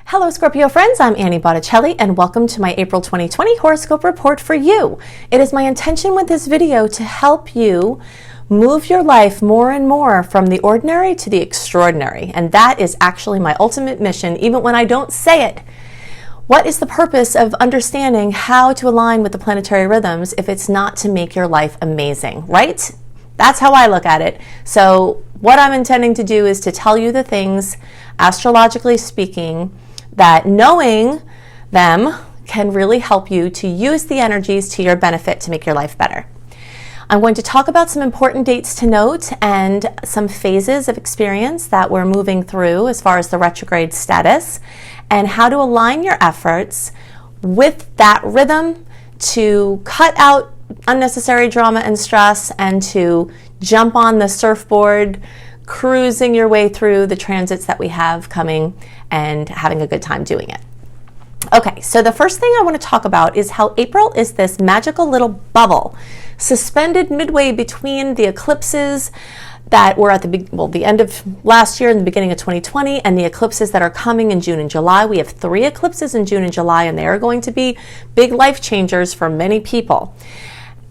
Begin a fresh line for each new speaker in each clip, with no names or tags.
Hello Scorpio friends, I'm Annie Botticelli and welcome to my April 2020 horoscope report for you. It is my intention with this video to help you move your life more and more from the ordinary to the extraordinary, and that is actually my ultimate mission even when I don't say it. What is the purpose of understanding how to align with the planetary rhythms if it's not to make your life amazing, right? That's how I look at it. So what I'm intending to do is to tell you the things, astrologically speaking, that knowing them can really help you to use the energies to your benefit to make your life better. I'm going to talk about some important dates to note and some phases of experience that we're moving through as far as the retrograde status and how to align your efforts with that rhythm to cut out unnecessary drama and stress and to jump on the surfboard, cruising your way through the transits that we have coming and having a good time doing it. Okay, so the first thing I want to talk about is how April is this magical little bubble suspended midway between the eclipses that were at the end of last year and the beginning of 2020 and the eclipses that are coming in June and July. We have 3 eclipses in June and July, and they are going to be big life changers for many people.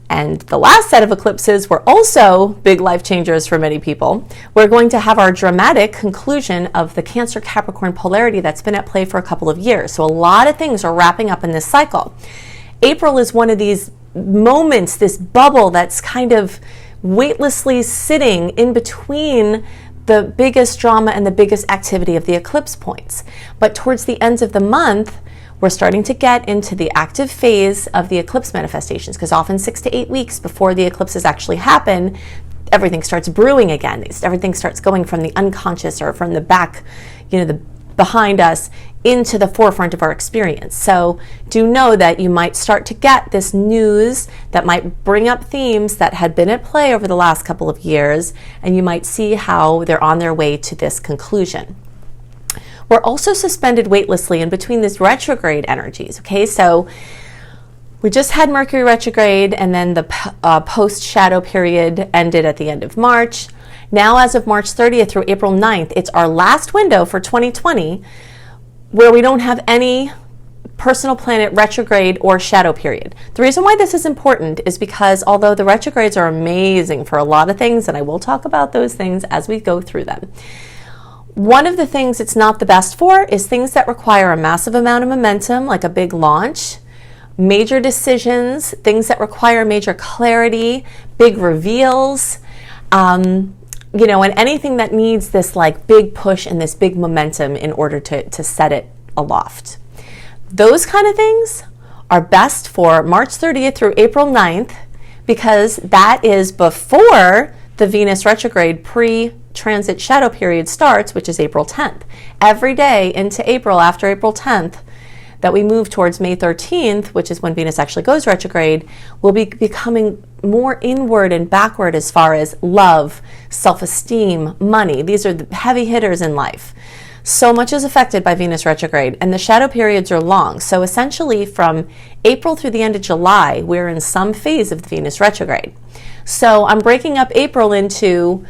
And the last set of eclipses were also big life changers for many people. We're going to have our dramatic conclusion of the Cancer-Capricorn polarity that's been at play for a couple of years. So a lot of things are wrapping up in this cycle. April is one of these moments, this bubble that's kind of weightlessly sitting in between the biggest drama and the biggest activity of the eclipse points. But towards the ends of the month, we're starting to get into the active phase of the eclipse manifestations, because often 6 to 8 weeks before the eclipses actually happen, everything starts brewing again. Everything starts going from the unconscious or from the back, behind us into the forefront of our experience. So do know that you might start to get this news that might bring up themes that had been at play over the last couple of years, and you might see how they're on their way to this conclusion. We're also suspended weightlessly in between these retrograde energies, okay? So we just had Mercury retrograde, and then the post-shadow period ended at the end of March. Now, as of March 30th through April 9th, it's our last window for 2020 where we don't have any personal planet retrograde or shadow period. The reason why this is important is because although the retrogrades are amazing for a lot of things, and I will talk about those things as we go through them, one of the things it's not the best for is things that require a massive amount of momentum, like a big launch, major decisions, things that require major clarity, big reveals, and anything that needs this like big push and this big momentum in order to set it aloft. Those kind of things are best for March 30th through April 9th, because that is before the Venus retrograde pre-transit shadow period starts, which is April 10th. Every day into April after April 10th that we move towards May 13th, which is when Venus actually goes retrograde, will be becoming more inward and backward as far as love, self-esteem, money. These are the heavy hitters in life. So much is affected by Venus retrograde, and the shadow periods are long. So essentially from April through the end of July, we're in some phase of the Venus retrograde. So I'm breaking up April into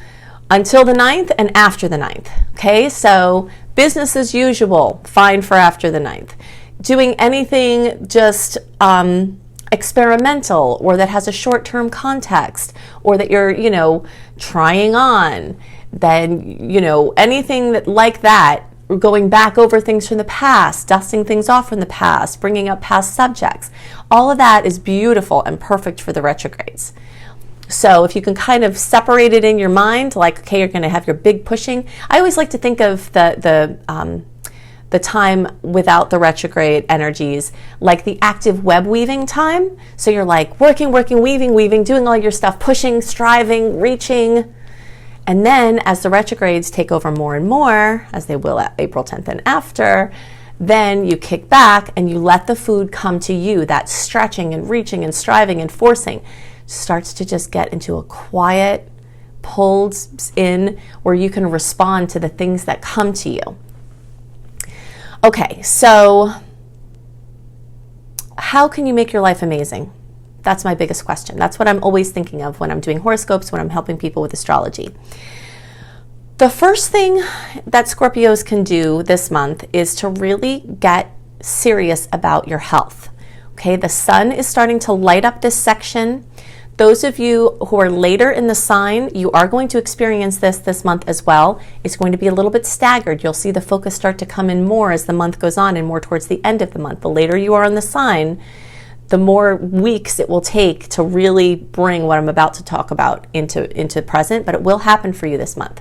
until the 9th and after the 9th. Okay, so business as usual, fine for after the 9th. Doing anything just experimental or that has a short-term context or that you're, trying on, then, anything that like that, going back over things from the past, dusting things off from the past, bringing up past subjects, all of that is beautiful and perfect for the retrogrades. So if you can kind of separate it in your mind, like, okay, you're going to have your big pushing. I always like to think of the time without the retrograde energies like the active web weaving time. So you're like working, weaving, doing all your stuff, pushing, striving, reaching. And then as the retrogrades take over more and more, as they will at April 10th and after, then you kick back and you let the food come to you. That stretching and reaching and striving and forcing starts to just get into a quiet, pulled in where you can respond to the things that come to you. Okay, so how can you make your life amazing? That's my biggest question. That's what I'm always thinking of when I'm doing horoscopes, when I'm helping people with astrology. The first thing that Scorpios can do this month is to really get serious about your health. Okay, the sun is starting to light up this section. Those of you who are later in the sign, you are going to experience this month as well. It's going to be a little bit staggered. You'll see the focus start to come in more as the month goes on and more towards the end of the month. The later you are on the sign, the more weeks it will take to really bring what I'm about to talk about into present, but it will happen for you this month.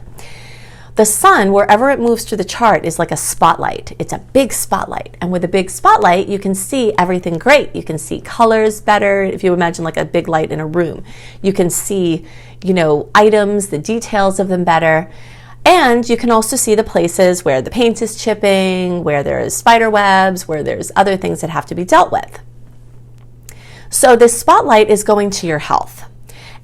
The sun, wherever it moves through the chart, is like a spotlight. It's a big spotlight. And with a big spotlight, you can see everything great. You can see colors better. If you imagine like a big light in a room, you can see, items, the details of them better. And you can also see the places where the paint is chipping, where there's spider webs, where there's other things that have to be dealt with. So this spotlight is going to your health.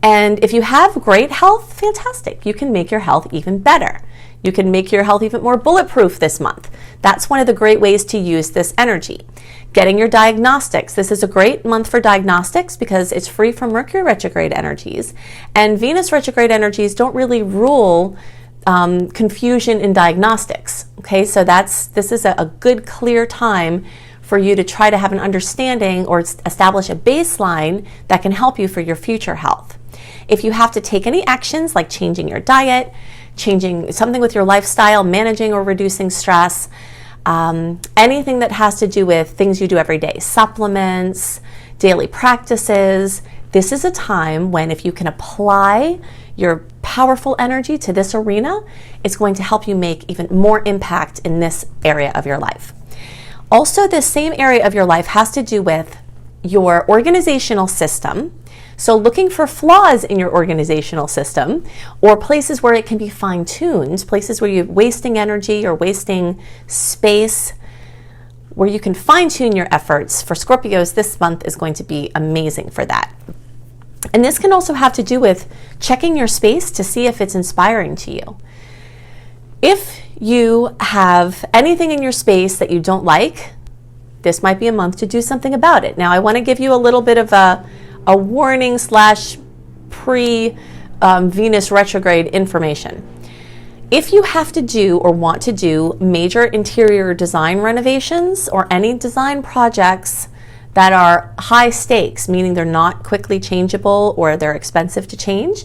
And if you have great health, fantastic. You can make your health even better. You can make your health even more bulletproof this month. That's one of the great ways to use this energy. Getting your diagnostics. This is a great month for diagnostics because it's free from Mercury retrograde energies. And Venus retrograde energies don't really rule confusion in diagnostics. Okay, so this is a good, clear time for you to try to have an understanding or establish a baseline that can help you for your future health. If you have to take any actions like changing your diet, changing something with your lifestyle, managing or reducing stress, anything that has to do with things you do every day, supplements, daily practices, this is a time when if you can apply your powerful energy to this arena, it's going to help you make even more impact in this area of your life. Also, this same area of your life has to do with your organizational system. So looking for flaws in your organizational system or places where it can be fine-tuned, places where you're wasting energy or wasting space, where you can fine-tune your efforts. For Scorpios, this month is going to be amazing for that. And this can also have to do with checking your space to see if it's inspiring to you. If you have anything in your space that you don't like, this might be a month to do something about it. Now, I want to give you a little bit of a warning / pre-Venus retrograde information. If you have to do or want to do major interior design renovations or any design projects that are high stakes, meaning they're not quickly changeable or they're expensive to change,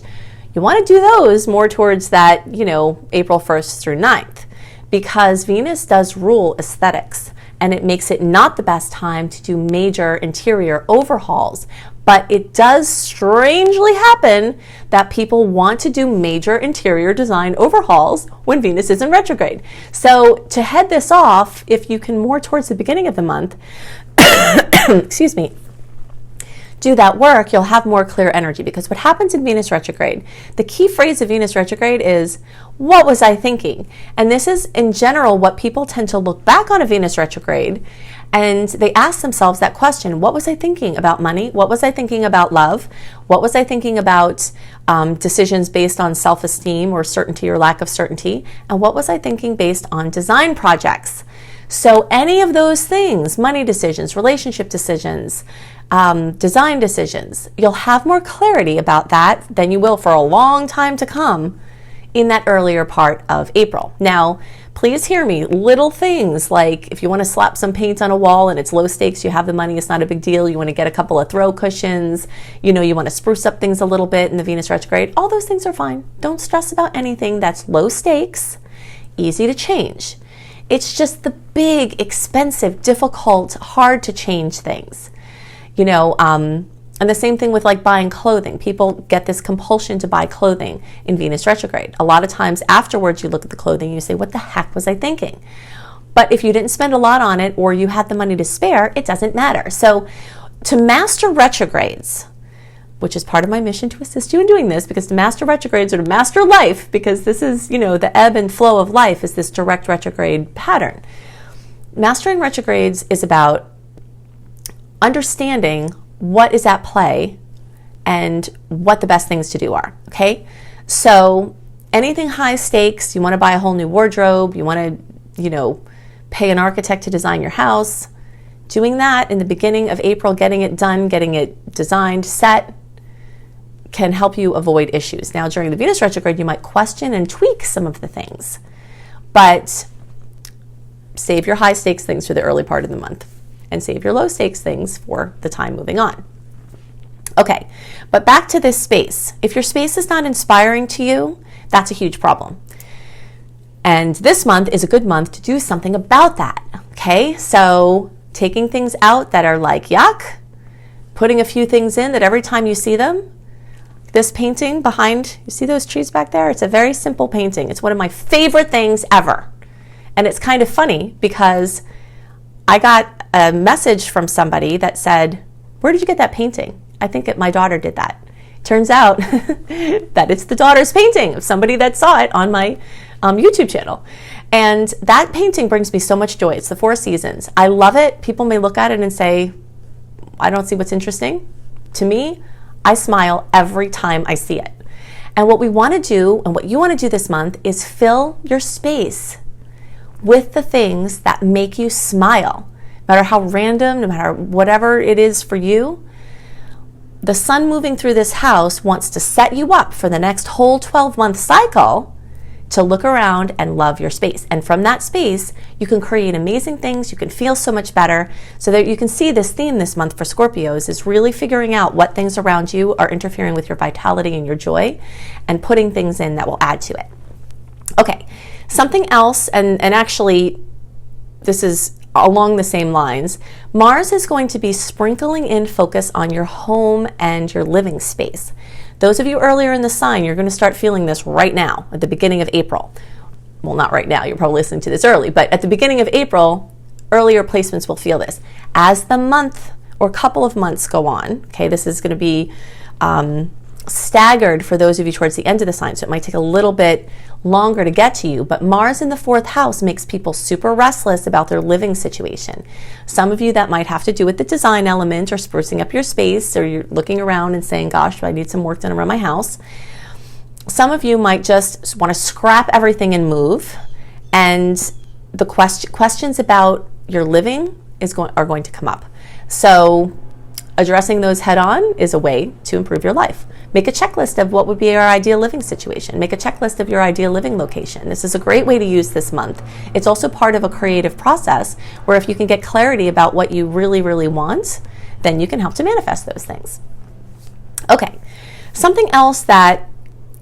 you want to do those more towards that, April 1st through 9th, because Venus does rule aesthetics and it makes it not the best time to do major interior overhauls. But it does strangely happen that people want to do major interior design overhauls when Venus is in retrograde. So to head this off, if you can more towards the beginning of the month, excuse me, do that work, you'll have more clear energy. Because what happens in Venus retrograde, the key phrase of Venus retrograde is, what was I thinking? And this is in general what people tend to look back on a Venus retrograde and they ask themselves that question: what was I thinking about money? What was I thinking about love? What was I thinking about decisions based on self-esteem or certainty or lack of certainty? And what was I thinking based on design projects? So any of those things, money decisions, relationship decisions, design decisions, you'll have more clarity about that than you will for a long time to come in that earlier part of April. Now, please hear me, little things like if you want to slap some paint on a wall and it's low stakes, you have the money, it's not a big deal, you want to get a couple of throw cushions, you want to spruce up things a little bit in the Venus retrograde, all those things are fine. Don't stress about anything that's low stakes, easy to change. It's just the big, expensive, difficult, hard to change things. And the same thing with like buying clothing. People get this compulsion to buy clothing in Venus retrograde. A lot of times afterwards you look at the clothing and you say, what the heck was I thinking? But if you didn't spend a lot on it or you had the money to spare, it doesn't matter. So to master retrogrades, which is part of my mission to assist you in doing this, because to master retrogrades or to master life, because this is, the ebb and flow of life is this direct retrograde pattern. Mastering retrogrades is about understanding what is at play and what the best things to do are, okay? So anything high stakes, you want to buy a whole new wardrobe, you want to, pay an architect to design your house, doing that in the beginning of April, getting it done, getting it designed, set, can help you avoid issues. Now, during the Venus retrograde, you might question and tweak some of the things, but save your high stakes things for the early part of the month and save your low stakes things for the time moving on. Okay, but back to this space. If your space is not inspiring to you, that's a huge problem. And this month is a good month to do something about that, okay? So taking things out that are like yuck, putting a few things in that every time you see them, this painting behind, you see those trees back there? It's a very simple painting. It's one of my favorite things ever. And it's kind of funny because I got a message from somebody that said, where did you get that painting? I think my daughter did that. Turns out that it's the daughter's painting of somebody that saw it on my YouTube channel. And that painting brings me so much joy. It's the Four Seasons. I love it. People may look at it and say, I don't see what's interesting. To me, I smile every time I see it. And what we want to do, and what you want to do this month, is fill your space with the things that make you smile. No matter how random, no matter whatever it is for you, the sun moving through this house wants to set you up for the next whole 12-month cycle to look around and love your space. And from that space, you can create amazing things. You can feel so much better. So that you can see this theme this month for Scorpios is really figuring out what things around you are interfering with your vitality and your joy and putting things in that will add to it. Okay, something else, and actually this is along the same lines, Mars is going to be sprinkling in focus on your home and your living space. Those of you earlier in the sign, you're going to start feeling this right now at the beginning of April. Well, not right now, you're probably listening to this early, but at the beginning of April, earlier placements will feel this. As the month or couple of months go on, okay, this is going to be staggered for those of you towards the end of the sign, so it might take a little bit longer to get to you, but Mars in the 4th house makes people super restless about their living situation. Some of you, that might have to do with the design element or sprucing up your space, or you're looking around and saying, gosh, I need some work done around my house. Some of you might just want to scrap everything and move, and the questions about your living are going to come up. So addressing those head on is a way to improve your life. Make a checklist of what would be your ideal living situation. Make a checklist of your ideal living location. This is a great way to use this month. It's also part of a creative process where if you can get clarity about what you really, really want, then you can help to manifest those things. Okay, something else that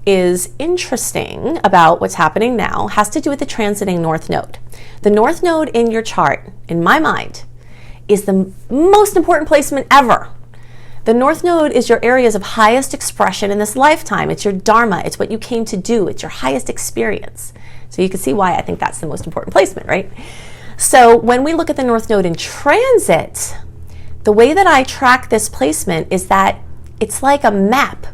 is interesting about what's happening now has to do with the transiting North Node. The North Node in your chart, in my mind, is the most important placement ever. The North Node is your areas of highest expression in this lifetime. It's your dharma. It's what you came to do. It's your highest experience. So you can see why I think that's the most important placement, right? So when we look at the North Node in transit, the way that I track this placement is that it's like a map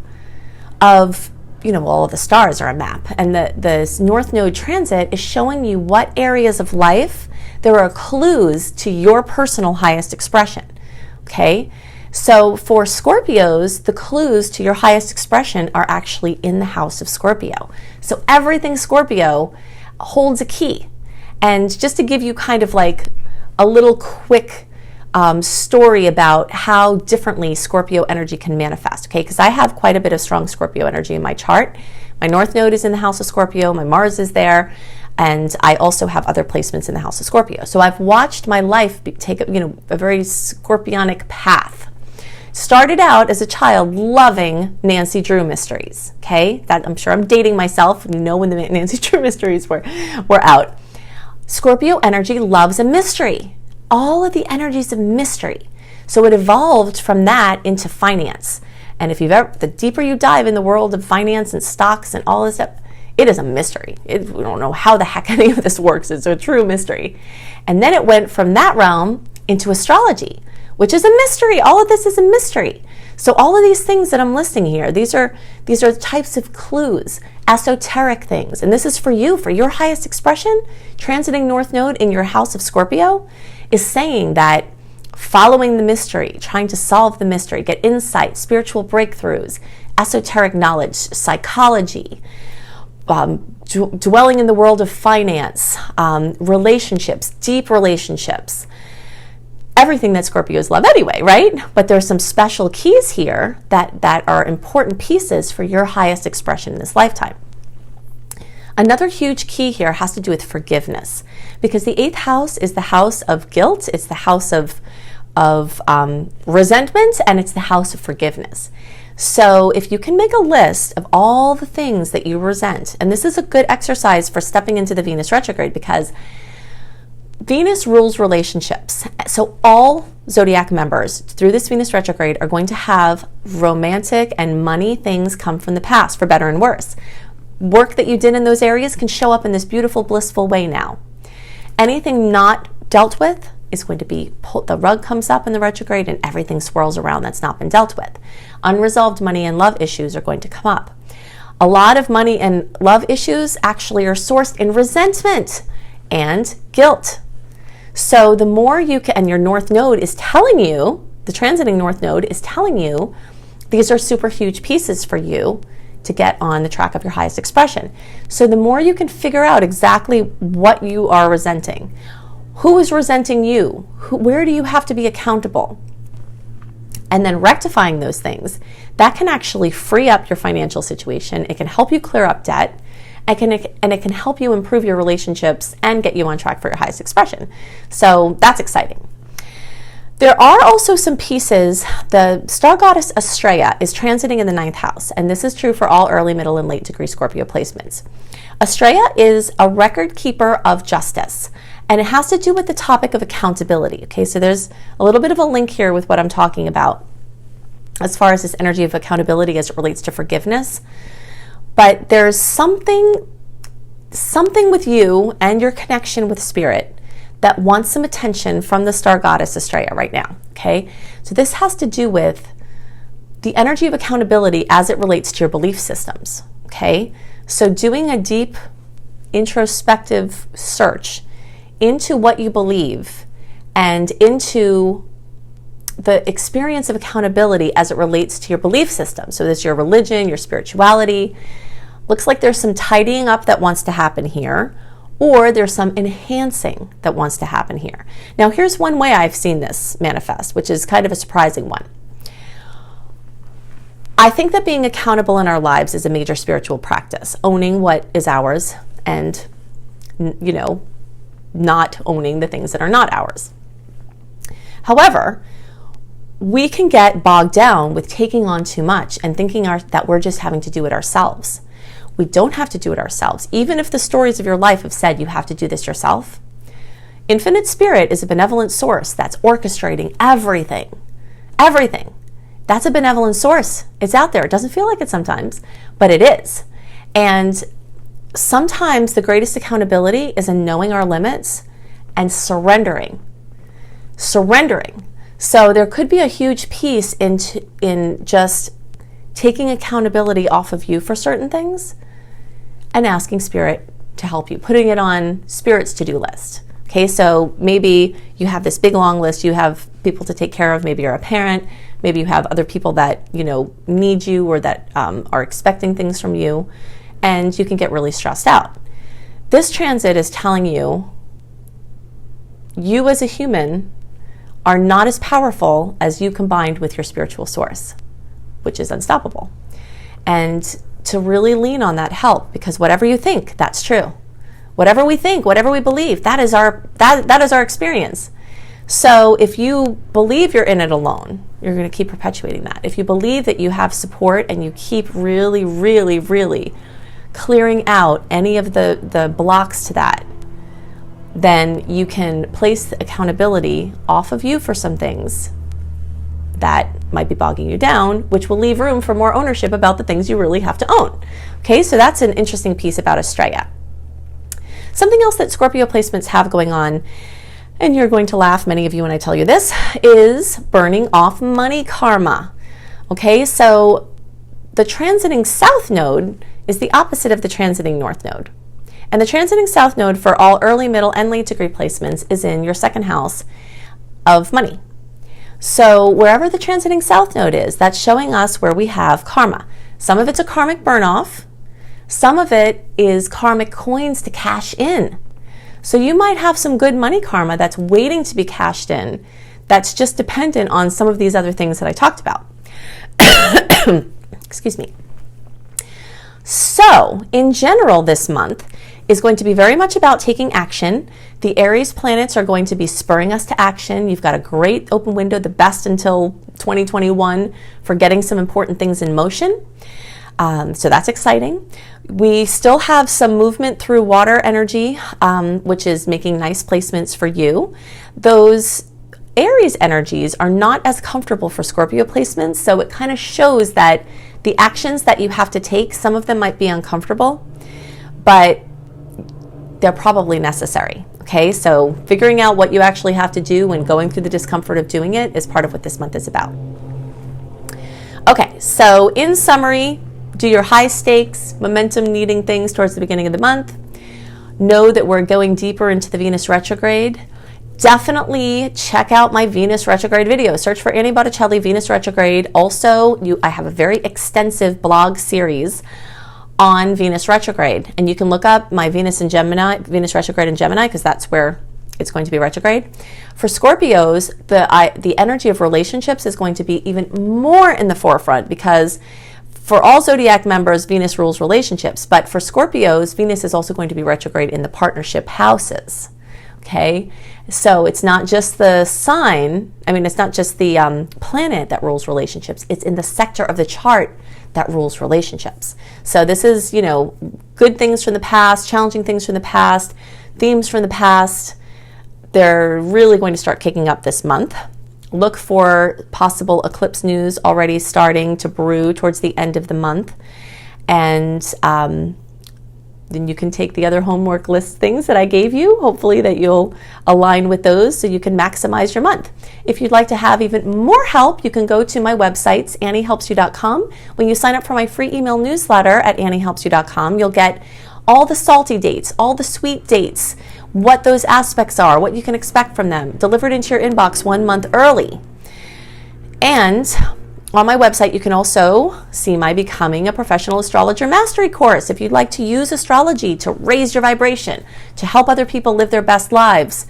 of, all of the stars are a map. And the North Node transit is showing you what areas of life there are clues to your personal highest expression, okay? So for Scorpios, the clues to your highest expression are actually in the house of Scorpio. So everything Scorpio holds a key. And just to give you kind of like a little quick story about how differently Scorpio energy can manifest, okay? Because I have quite a bit of strong Scorpio energy in my chart. My North Node is in the house of Scorpio, my Mars is there, and I also have other placements in the house of Scorpio. So I've watched my life take a very scorpionic path. Started out as a child loving Nancy Drew mysteries, okay? That I'm sure I'm dating myself, when the Nancy Drew mysteries were out. Scorpio energy loves a mystery. All of the energies of mystery. So it evolved from that into finance. And if the deeper you dive in the world of finance and stocks and all this stuff, it is a mystery. We don't know how the heck any of this works. It's a true mystery. And then it went from that realm into astrology, which is a mystery. All of this is a mystery. So all of these things that I'm listing here, these are types of clues, esoteric things. And this is for you, for your highest expression. Transiting North Node in your house of Scorpio is saying that following the mystery, trying to solve the mystery, get insight, spiritual breakthroughs, esoteric knowledge, psychology, dwelling in the world of finance, relationships, deep relationships, everything that Scorpios love anyway, right? But there's some special keys here that are important pieces for your highest expression in this lifetime. Another huge key here has to do with forgiveness, because the 8th house is the house of guilt, it's the house of resentment, and it's the house of forgiveness. So if you can make a list of all the things that you resent, and this is a good exercise for stepping into the Venus retrograde, because Venus rules relationships. So all zodiac members through this Venus retrograde are going to have romantic and money things come from the past, for better and worse. Work that you did in those areas can show up in this beautiful, blissful way now. Anything not dealt with is going to be the rug comes up in the retrograde and everything swirls around that's not been dealt with. Unresolved money and love issues are going to come up. A lot of money and love issues actually are sourced in resentment and guilt. So the more you can, and your North Node is telling you, the transiting North Node is telling you, these are super huge pieces for you to get on the track of your highest expression. So the more you can figure out exactly what you are resenting, who is resenting you, where do you have to be accountable, and then rectifying those things, that can actually free up your financial situation. It can help you clear up debt, and it can help you improve your relationships and get you on track for your highest expression. So that's exciting. There are also some pieces. The star goddess Astrea is transiting in the 9th house, and this is true for all early, middle, and late degree Scorpio placements. Astrea is a record keeper of justice, and it has to do with the topic of accountability. Okay, so there's a little bit of a link here with what I'm talking about as far as this energy of accountability as it relates to forgiveness. But there's something with you and your connection with spirit that wants some attention from the star goddess Astrea right now, okay? So this has to do with the energy of accountability as it relates to your belief systems, okay? So doing a deep introspective search into what you believe and into the experience of accountability as it relates to your belief system. So there's your religion, your spirituality. Looks like there's some tidying up that wants to happen here, or there's some enhancing that wants to happen here. Now, here's one way I've seen this manifest, which is kind of a surprising one. I think that being accountable in our lives is a major spiritual practice, owning what is ours and, you know, not owning the things that are not ours. However, we can get bogged down with taking on too much and thinking that we're just having to do it ourselves. We don't have to do it ourselves. Even if the stories of your life have said you have to do this yourself, Infinite Spirit is a benevolent source that's orchestrating everything. Everything. That's a benevolent source. It's out there. It doesn't feel like it sometimes, but it is. And sometimes the greatest accountability is in knowing our limits and surrendering. Surrendering. So there could be a huge piece in just taking accountability off of you for certain things and asking Spirit to help you, putting it on Spirit's to-do list. Okay, so maybe you have this big long list, you have people to take care of, maybe you're a parent, maybe you have other people that, you know, need you or that are expecting things from you, and you can get really stressed out. This transit is telling you, you as a human are not as powerful as you combined with your spiritual source, which is unstoppable. And to really lean on that help, because whatever you think, that's true. Whatever we think, whatever we believe, that is our experience. So if you believe you're in it alone, you're going to keep perpetuating that. If you believe that you have support and you keep really, really, really clearing out any of the blocks to that, then you can place the accountability off of you for some things that might be bogging you down, which will leave room for more ownership about the things you really have to own. Okay, so that's an interesting piece about Astrea. Something else that Scorpio placements have going on, and you're going to laugh, many of you, when I tell you this, is burning off money karma. Okay, so the transiting South Node is the opposite of the transiting North Node. And the transiting South Node for all early, middle, and late degree placements is in your second house of money. So wherever the transiting South Node is, that's showing us where we have karma. Some of it's a karmic burn-off. Some of it is karmic coins to cash in. So you might have some good money karma that's waiting to be cashed in that's just dependent on some of these other things that I talked about. Excuse me. So, in general, this month is going to be very much about taking action. The Aries planets are going to be spurring us to action. You've got a great open window, the best until 2021, for getting some important things in motion. So that's exciting. We still have some movement through water energy, which is making nice placements for you. Those Aries energies are not as comfortable for Scorpio placements, so it kind of shows that the actions that you have to take, some of them might be uncomfortable, but they're probably necessary. Okay, so figuring out what you actually have to do and going through the discomfort of doing it is part of what this month is about. Okay, so in summary, do your high stakes, momentum needing things towards the beginning of the month. Know that we're going deeper into the Venus retrograde. Definitely check out my Venus retrograde video. Search for Annie Botticelli Venus retrograde. Also, I have a very extensive blog series on Venus retrograde, and you can look up my Venus retrograde in Gemini, because that's where it's going to be retrograde. For Scorpios, the energy of relationships is going to be even more in the forefront, because for all zodiac members, Venus rules relationships, but for Scorpios, Venus is also going to be retrograde in the partnership houses. Okay, so it's not just the sign, it's not just the planet that rules relationships, it's in the sector of the chart that rules relationships. So this is, good things from the past, challenging things from the past, themes from the past. They're really going to start kicking up this month. Look for possible eclipse news already starting to brew towards the end of the month. And then you can take the other homework list things that I gave you. Hopefully that you'll align with those so you can maximize your month. If you'd like to have even more help, you can go to my website, AnnieHelpsYou.com. When you sign up for my free email newsletter at AnnieHelpsYou.com, you'll get all the salty dates, all the sweet dates, what those aspects are, what you can expect from them, delivered into your inbox 1 month early. And on my website, you can also see my Becoming a Professional Astrologer Mastery course. If you'd like to use astrology to raise your vibration, to help other people live their best lives,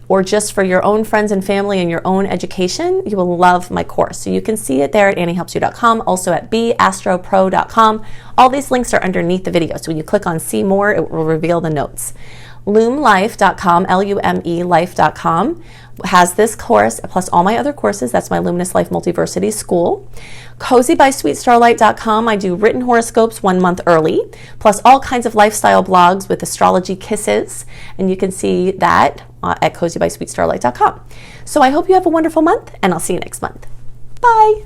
or just for your own friends and family and your own education, you will love my course. So you can see it there at AnnieHelpsYou.com, also at beastropro.com. All these links are underneath the video. So when you click on See More, it will reveal the notes. LUMELife.com, L-U-M-E life.com, has this course, plus all my other courses. That's my Luminous Life Multiversity School. CozyBySweetStarlight.com, I do written horoscopes 1 month early, plus all kinds of lifestyle blogs with astrology kisses, and you can see that at CozyBySweetStarlight.com. So I hope you have a wonderful month, and I'll see you next month. Bye!